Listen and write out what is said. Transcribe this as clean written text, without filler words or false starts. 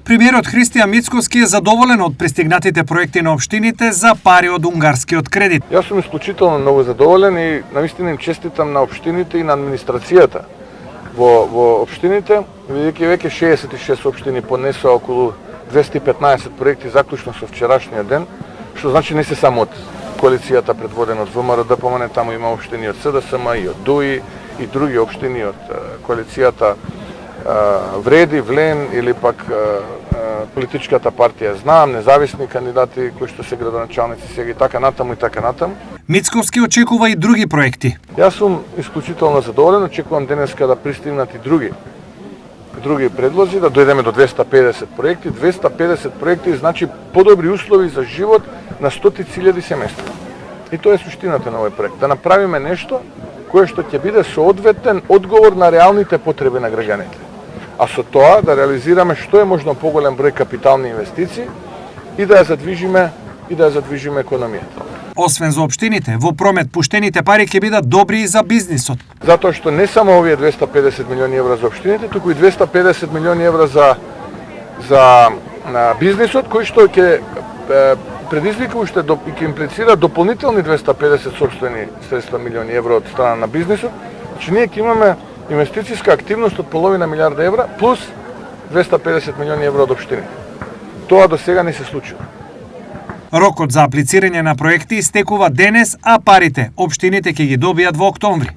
Премиерот Христијан Мицкоски е задоволен од пристигнатите проекти на општините за пари од унгарскиот кредит. Јас сум исклучително многу задоволен и навистина им честитам на општините и на администрацијата во општините, бидејќи веќе 66 општини поднесоа околу 215 проекти заклучно со вчерашниот ден, што значи не се само од коалицијата предводена од ВМРО ДПМН, таму има општини од СДСМ и од ДУИ и други општини од коалицијата Вреди, Влен или пак политичката партија Знам, независни кандидати кои што се градоначалници сега и така натаму и така натаму. Мицковски очекува и други проекти. Јас сум исклучително задоволен, очекувам денеска да пристигнат и други предлози, да дојдеме до 250 проекти. 250 проекти значи подобри услови за живот на стотици илјади семејства. И тоа е суштината на овој проект. Да направиме нешто кое што ќе биде соодветен одговор на реалните потреби на граѓаните. А со тоа да реализираме што е можно поголем број капитални инвестиции и да ја задвижиме економијата. Освен за општините, во промет пуштените пари ќе бидат добри и за бизнисот. Затоа што не само овие 250 милиони евра за општините, туку и 250 милиони евра за бизнисот, кој што ќе предизвика уште и ќе имплицира дополнителни 250 сопствени средства милиони евра од страна на бизнисот. Значи ние ќе имаме инвестицијска активност од половина милиарда евра плюс 250 милиони евра од општините. Тоа до сега не се случува. Рокот за аплицирање на проекти истекува денес, а парите општините ќе ги добијат во октомври.